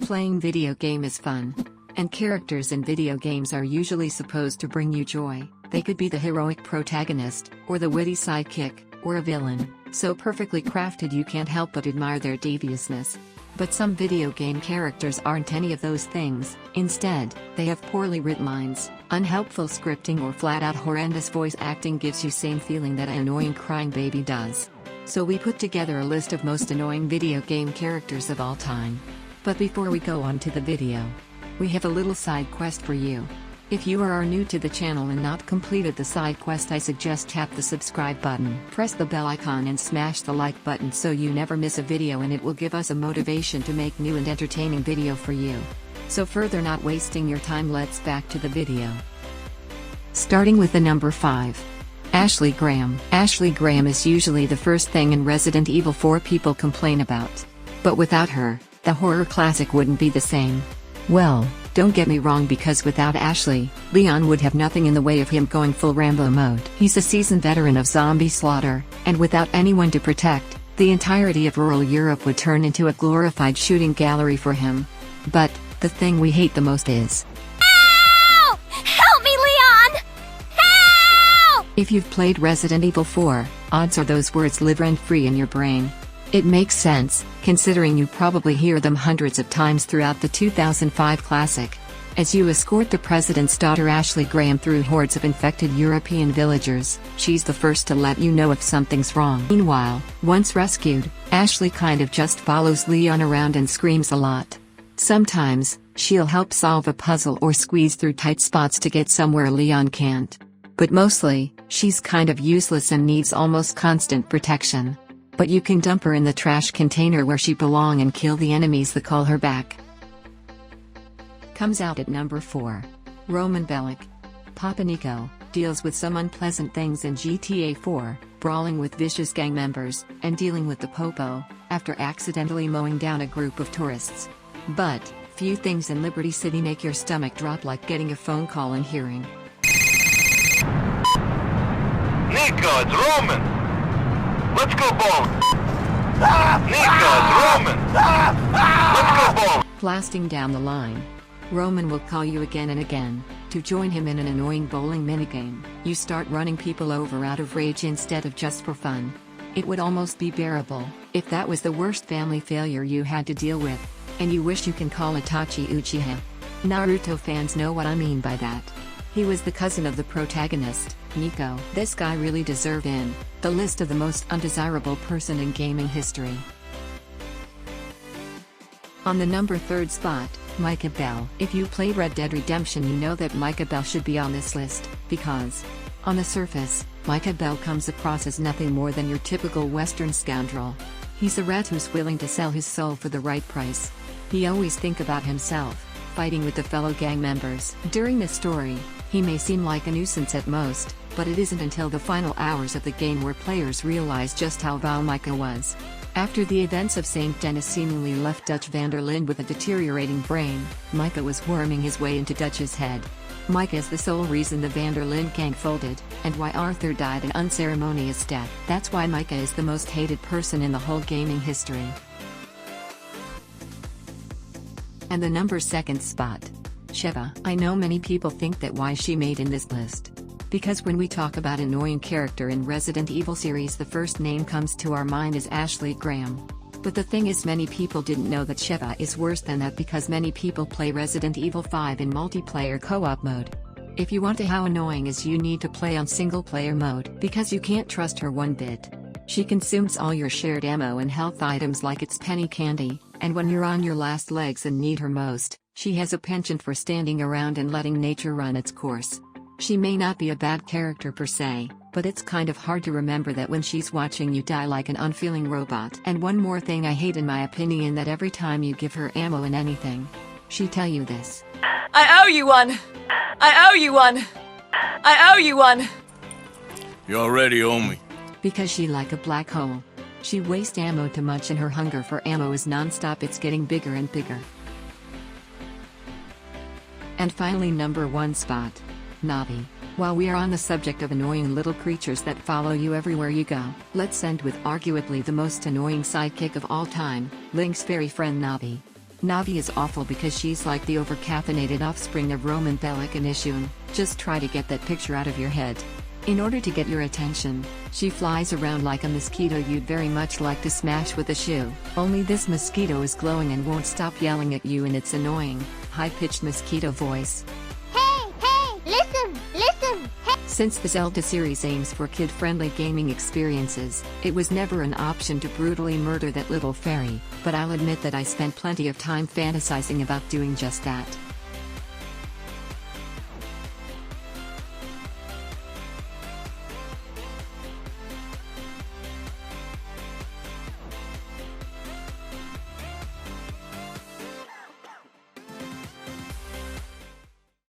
Playing video game is fun. And characters in video games are usually supposed to bring you joy. They could be the heroic protagonist, or the witty sidekick, or a villain, so perfectly crafted you can't help but admire their deviousness. But some video game characters aren't any of those things. Instead, they have poorly written lines, unhelpful scripting, or flat-out horrendous voice acting gives you same feeling that an annoying crying baby does. So we put together a list of most annoying video game characters of all time. But before we go on to the video, we have a little side quest for you. If you are new to the channel and not completed the side quest, I suggest tap the subscribe button, press the bell icon and smash the like button so you never miss a video, and it will give us a motivation to make new and entertaining video for you. So further not wasting your time, let's back to the video. Starting with the number 5. Ashley Graham. Ashley Graham is usually the first thing in Resident Evil 4 people complain about. But without her, the horror classic wouldn't be the same. Well, don't get me wrong, because without Ashley, Leon would have nothing in the way of him going full Rambo mode. He's a seasoned veteran of zombie slaughter, and without anyone to protect, the entirety of rural Europe would turn into a glorified shooting gallery for him. But, the thing we hate the most is... Help! Help me, Leon! Help! If you've played Resident Evil 4, odds are those words live rent-free in your brain. It makes sense, considering you probably hear them hundreds of times throughout the 2005 classic. As you escort the president's daughter Ashley Graham through hordes of infected European villagers, she's the first to let you know if something's wrong. Meanwhile, once rescued, Ashley kind of just follows Leon around and screams a lot. Sometimes, she'll help solve a puzzle or squeeze through tight spots to get somewhere Leon can't. But mostly, she's kind of useless and needs almost constant protection. But you can dump her in the trash container where she belongs and kill the enemies that call her back. Comes out at number 4. Roman Bellic. Papa Nico deals with some unpleasant things in GTA 4, brawling with vicious gang members, and dealing with the popo, after accidentally mowing down a group of tourists. But, few things in Liberty City make your stomach drop like getting a phone call and hearing, Nico, it's Roman! Let's go bowling! Nico, it's Roman! Let's go bowling! Blasting down the line. Roman will call you again and again, to join him in an annoying bowling minigame. You start running people over out of rage instead of just for fun. It would almost be bearable, if that was the worst family failure you had to deal with, and you wish you can call Itachi Uchiha. Naruto fans know what I mean by that. He was the cousin of the protagonist, Nico. This guy really deserved in the list of the most undesirable person in gaming history. On the number 3rd spot, Micah Bell. If you play Red Dead Redemption, you know that Micah Bell should be on this list, because, on the surface, Micah Bell comes across as nothing more than your typical Western scoundrel. He's a rat who's willing to sell his soul for the right price. He always thinks about himself, fighting with the fellow gang members. During the story, he may seem like a nuisance at most, but it isn't until the final hours of the game where players realize just how vile Micah was. After the events of St. Denis seemingly left Dutch van der Linde with a deteriorating brain, Micah was worming his way into Dutch's head. Micah is the sole reason the van der Linde gang folded, and why Arthur died an unceremonious death. That's why Micah is the most hated person in the whole gaming history. And the number 2nd spot. Cheva. I know many people think that why she made in this list. Because when we talk about annoying character in Resident Evil series, the first name comes to our mind is Ashley Graham. But the thing is, many people didn't know that Cheva is worse than that, because many people play Resident Evil 5 in multiplayer co-op mode. If you want to how annoying is, you need to play on single player mode, because you can't trust her one bit. She consumes all your shared ammo and health items like it's penny candy, and when you're on your last legs and need her most, she has a penchant for standing around and letting nature run its course. She may not be a bad character per se, but it's kind of hard to remember that when she's watching you die like an unfeeling robot. And one more thing I hate in my opinion, that every time you give her ammo in anything, she tell you this: I owe you one! I owe you one! I owe you one! You already owe me. Because she like a black hole. She wastes ammo too much and her hunger for ammo is non-stop. It's getting bigger and bigger. And finally, number 1 spot. Navi. While we are on the subject of annoying little creatures that follow you everywhere you go, let's end with arguably the most annoying sidekick of all time, Link's fairy friend Navi. Navi is awful because she's like the over-caffeinated offspring of Roman Bellic and Ishun. Just try to get that picture out of your head. In order to get your attention, she flies around like a mosquito you'd very much like to smash with a shoe. Only this mosquito is glowing and won't stop yelling at you in its annoying, high-pitched mosquito voice. Hey, listen, hey. Since the Zelda series aims for kid-friendly gaming experiences, it was never an option to brutally murder that little fairy, but I'll admit that I spent plenty of time fantasizing about doing just that.